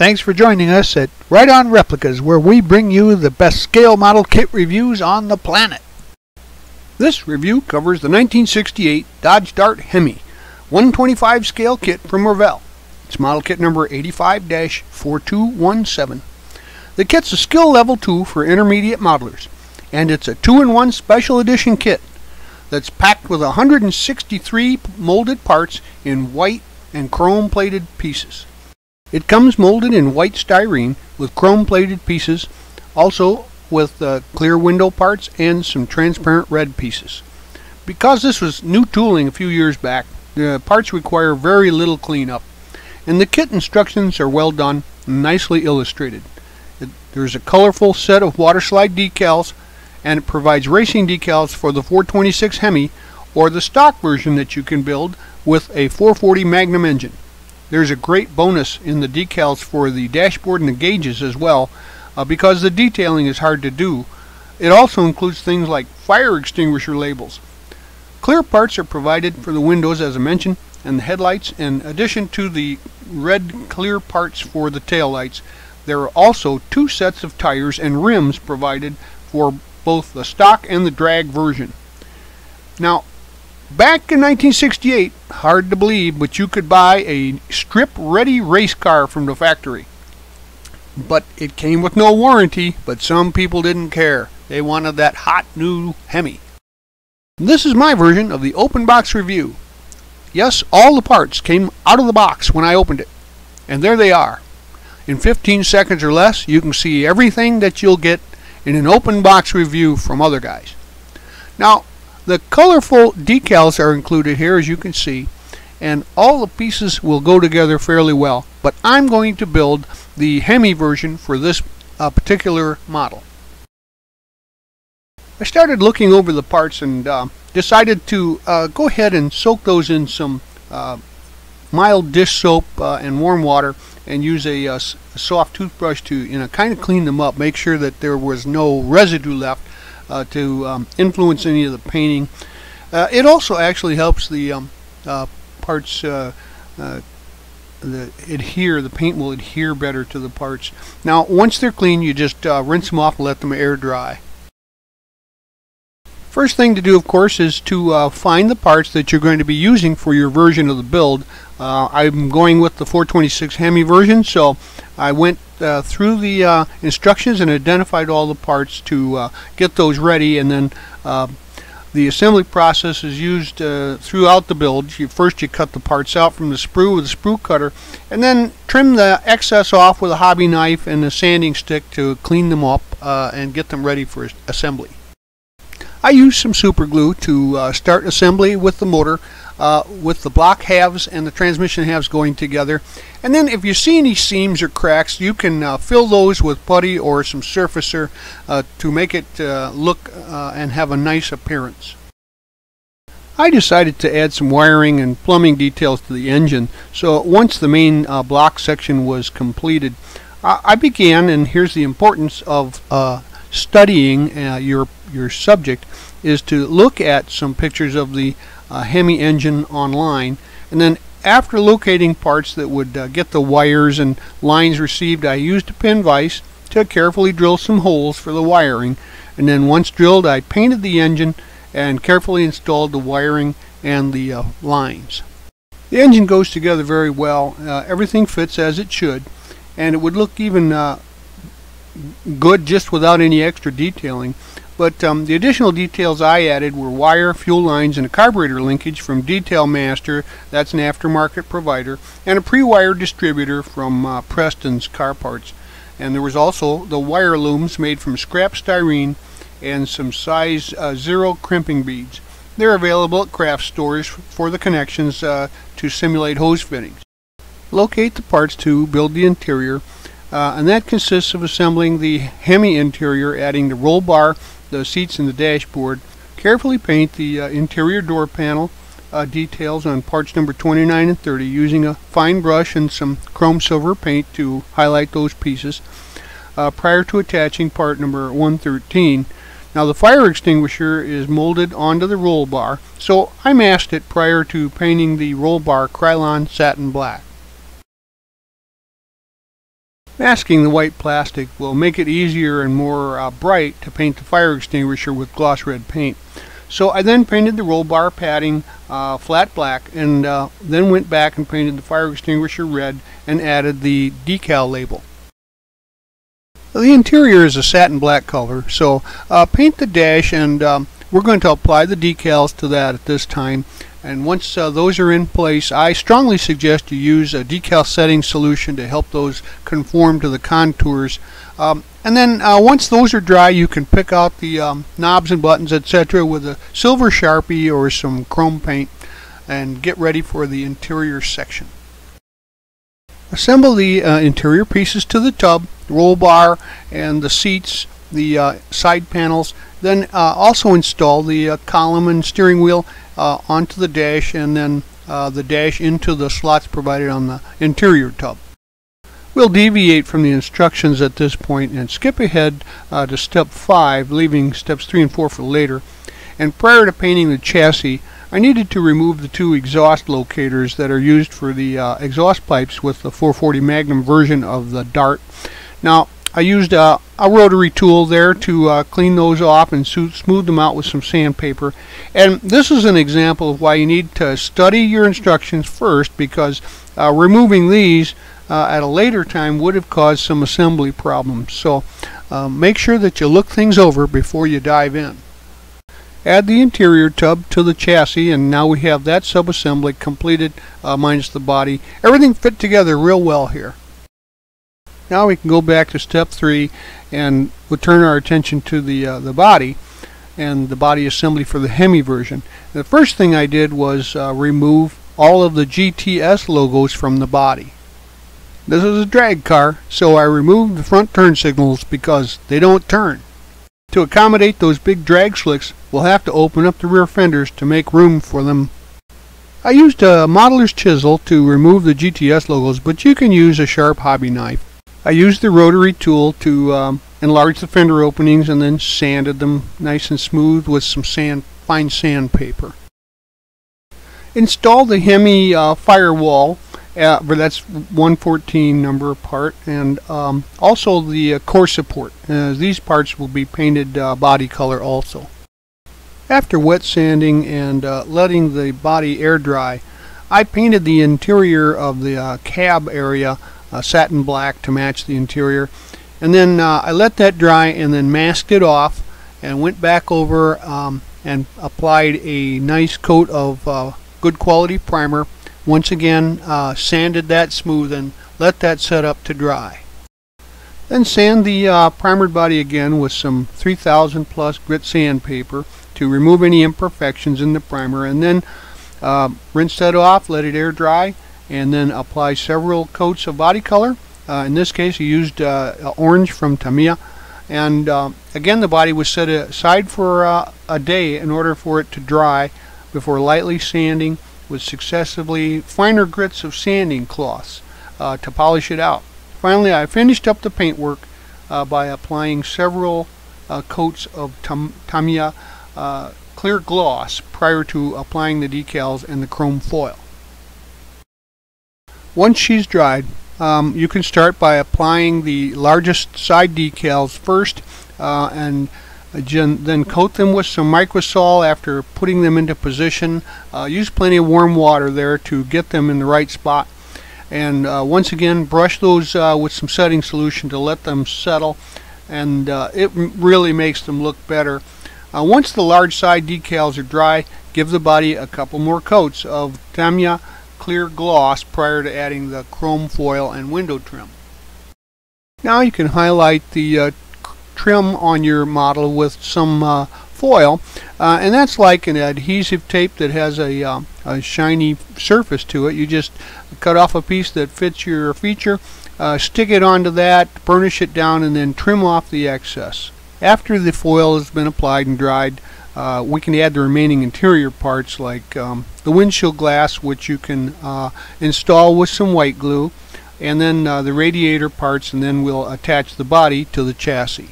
Thanks for joining us at Right On Replicas, where we bring you the best scale model kit reviews on the planet. This review covers the 1968 Dodge Dart Hemi 125 scale kit from Revell. It's model kit number 85-4217. The kit's a skill level 2 for intermediate modelers, and it's a 2-in-1 special edition kit that's packed with 163 molded parts in white and chrome plated pieces. It comes molded in white styrene with chrome plated pieces, also with clear window parts and some transparent red pieces. Because this was new tooling a few years back, the parts require very little cleanup, and the kit instructions are well done and nicely illustrated. There's a colorful set of water slide decals, and it provides racing decals for the 426 Hemi or the stock version that you can build with a 440 Magnum engine. There's a great bonus in the decals for the dashboard and the gauges as well, because the detailing is hard to do. It also includes things like fire extinguisher labels. Clear parts are provided for the windows, as I mentioned, and the headlights. In addition to the red clear parts for the tail lights, there are also 2 sets of tires and rims provided for both the stock and the drag version. Now, back in 1968, hard to believe, but you could buy a strip-ready race car from the factory. But it came with no warranty, but some people didn't care. They wanted that hot new Hemi. This is my version of the open box review. Yes, all the parts came out of the box when I opened it. And there they are. In 15 seconds or less, you can see everything that you'll get in an open box review from other guys. Now, the colorful decals are included here, as you can see, and all the pieces will go together fairly well, but I'm going to build the Hemi version for this particular model. I started looking over the parts and decided to go ahead and soak those in some mild dish soap and warm water, and use a soft toothbrush to kind of clean them up, make sure that there was no residue left to influence any of the painting. It also actually helps the parts adhere. The paint will adhere better to the parts. Now, once they're clean, you just rinse them off and let them air dry. First thing to do, of course, is to find the parts that you're going to be using for your version of the build. I'm going with the 426 Hemi version, so I went through the instructions and identified all the parts to get those ready, and then the assembly process is used throughout the build. First you cut the parts out from the sprue with a sprue cutter, and then trim the excess off with a hobby knife and a sanding stick to clean them up and get them ready for assembly. I used some super glue to start assembly with the motor, with the block halves and the transmission halves going together. And then if you see any seams or cracks, you can fill those with putty or some surfacer to make it look and have a nice appearance. I decided to add some wiring and plumbing details to the engine, so once the main block section was completed, I began, and here's the importance of studying your subject, is to look at some pictures of the Hemi engine online, and then after locating parts that would get the wires and lines received, I used a pin vise to carefully drill some holes for the wiring, and then once drilled, I painted the engine and carefully installed the wiring and the lines. The engine goes together very well. Everything fits as it should, and it would look even good just without any extra detailing. But the additional details I added were wire, fuel lines, and a carburetor linkage from Detail Master, that's an aftermarket provider, and a pre-wired distributor from Preston's Car Parts. And there was also the wire looms made from scrap styrene and some size 0 crimping beads. They're available at craft stores for the connections to simulate hose fittings. Locate the parts to build the interior, and that consists of assembling the Hemi interior, adding the roll bar, the seats, and the dashboard. Carefully paint the interior door panel details on parts number 29 and 30 using a fine brush and some chrome silver paint to highlight those pieces prior to attaching part number 113. Now, the fire extinguisher is molded onto the roll bar, so I masked it prior to painting the roll bar Krylon satin black. Masking the white plastic will make it easier and more bright to paint the fire extinguisher with gloss red paint. So I then painted the roll bar padding flat black, and then went back and painted the fire extinguisher red and added the decal label. The interior is a satin black color, so paint the dash, and we're going to apply the decals to that at this time. And once those are in place, I strongly suggest you use a decal setting solution to help those conform to the contours. And then once those are dry, you can pick out the knobs and buttons, etc. with a silver Sharpie or some chrome paint and get ready for the interior section. Assemble the interior pieces to the tub, roll bar, and the seats, the side panels. Then also install the column and steering wheel onto the dash, and then the dash into the slots provided on the interior tub. We'll deviate from the instructions at this point and skip ahead to step 5, leaving steps 3 and 4 for later. And prior to painting the chassis, I needed to remove the 2 exhaust locators that are used for the exhaust pipes with the 440 Magnum version of the Dart. Now, I used a rotary tool there to clean those off and smooth them out with some sandpaper. And this is an example of why you need to study your instructions first, because removing these at a later time would have caused some assembly problems. So make sure that you look things over before you dive in. Add the interior tub to the chassis, and now we have that subassembly completed minus the body. Everything fit together real well here. Now we can go back to step 3 and we'll turn our attention to the body and the body assembly for the Hemi version. The first thing I did was remove all of the GTS logos from the body. This is a drag car, so I removed the front turn signals because they don't turn. To accommodate those big drag slicks, we'll have to open up the rear fenders to make room for them. I used a modeler's chisel to remove the GTS logos, but you can use a sharp hobby knife. I used the rotary tool to enlarge the fender openings and then sanded them nice and smooth with some fine sandpaper. Install the Hemi firewall, that's 114 number part, and also the core support. These parts will be painted body color also. After wet sanding and letting the body air dry, I painted the interior of the cab area satin black to match the interior, and then I let that dry and then masked it off and went back over and applied a nice coat of good quality primer. Once again sanded that smooth and let that set up to dry. Then sand the primered body again with some 3000 plus grit sandpaper to remove any imperfections in the primer, and then rinse that off, let it air dry, and then apply several coats of body color. In this case I used orange from Tamiya, and again the body was set aside for a day in order for it to dry before lightly sanding with successively finer grits of sanding cloths to polish it out. Finally, I finished up the paintwork by applying several coats of Tamiya clear gloss prior to applying the decals and the chrome foil. Once she's dried, you can start by applying the largest side decals first, and then coat them with some microsol after putting them into position. Use plenty of warm water there to get them in the right spot, and once again brush those with some setting solution to let them settle, and it really makes them look better. Once the large side decals are dry, give the body a couple more coats of Tamiya clear gloss prior to adding the chrome foil and window trim. Now you can highlight the trim on your model with some foil, and that's like an adhesive tape that has a shiny surface to it. You just cut off a piece that fits your feature, stick it onto that, burnish it down, and then trim off the excess. After the foil has been applied and dried, we can add the remaining interior parts like the windshield glass, which you can install with some white glue, and then the radiator parts, and then we'll attach the body to the chassis.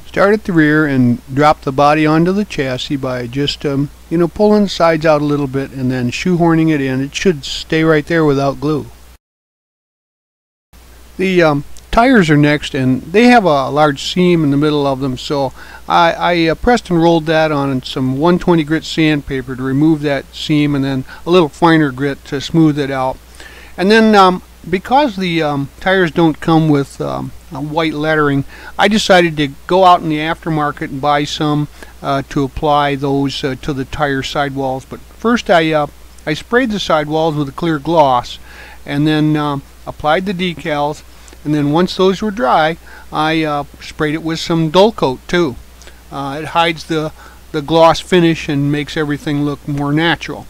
Start at the rear and drop the body onto the chassis by just pulling the sides out a little bit and then shoehorning it in. It should stay right there without glue. The tires are next, and they have a large seam in the middle of them, so I pressed and rolled that on some 120 grit sandpaper to remove that seam, and then a little finer grit to smooth it out. And then because the tires don't come with white lettering, I decided to go out in the aftermarket and buy some to apply those to the tire sidewalls. But first I sprayed the sidewalls with a clear gloss, and then applied the decals, and then once those were dry, I sprayed it with some dull coat too. It hides the gloss finish and makes everything look more natural.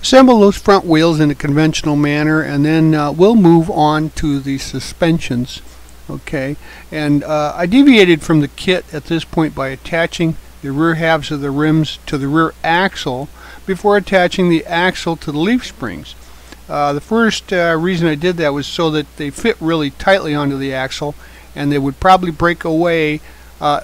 Assemble those front wheels in a conventional manner, and then we'll move on to the suspensions. Okay, and I deviated from the kit at this point by attaching the rear halves of the rims to the rear axle before attaching the axle to the leaf springs. The first reason I did that was so that they fit really tightly onto the axle, and they would probably break away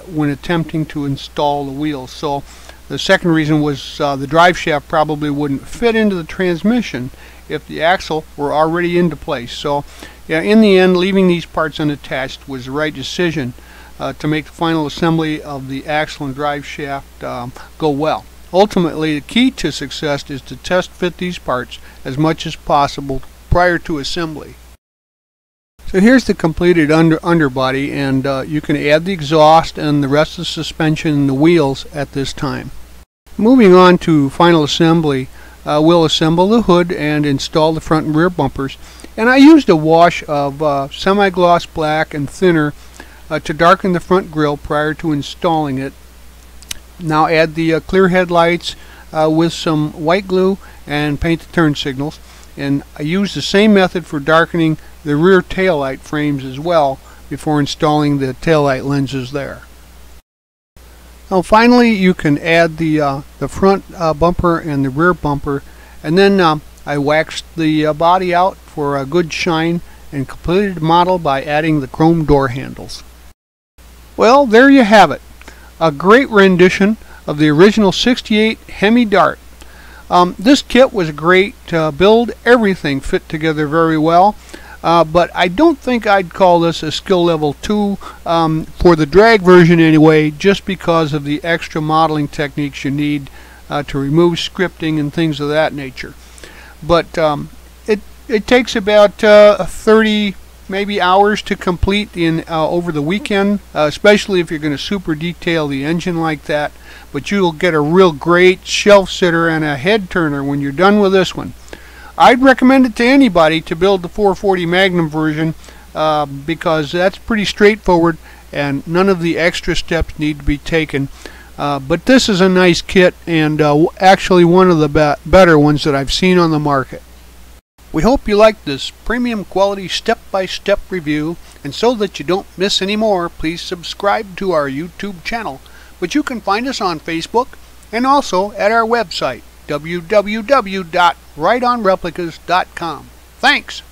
when attempting to install the wheels. So the second reason was the drive shaft probably wouldn't fit into the transmission if the axle were already into place. So yeah, in the end, leaving these parts unattached was the right decision to make the final assembly of the axle and drive shaft go well. Ultimately, the key to success is to test fit these parts as much as possible prior to assembly. So here's the completed underbody, and you can add the exhaust and the rest of the suspension and the wheels at this time. Moving on to final assembly, we'll assemble the hood and install the front and rear bumpers. And I used a wash of semi-gloss black and thinner to darken the front grille prior to installing it. Now add the clear headlights with some white glue and paint the turn signals. And I used the same method for darkening the rear taillight frames as well before installing the taillight lenses there. Now finally, you can add the front bumper and the rear bumper, and then I waxed the body out for a good shine and completed the model by adding the chrome door handles. Well, there you have it. A great rendition of the original '68 Hemi Dart. This kit was great to build. Everything fit together very well, but I don't think I'd call this a skill level 2 for the drag version anyway, just because of the extra modeling techniques you need to remove scripting and things of that nature. But it takes about 30 maybe hours to complete in over the weekend, especially if you're going to super detail the engine like that. But you'll get a real great shelf sitter and a head turner when you're done with this one. I'd recommend it to anybody to build the 440 Magnum version because that's pretty straightforward and none of the extra steps need to be taken. But this is a nice kit, and actually one of the better ones that I've seen on the market. We hope you liked this premium quality step-by-step review, and so that you don't miss any more, please subscribe to our YouTube channel. But you can find us on Facebook and also at our website, www.rightonreplicas.com. Thanks!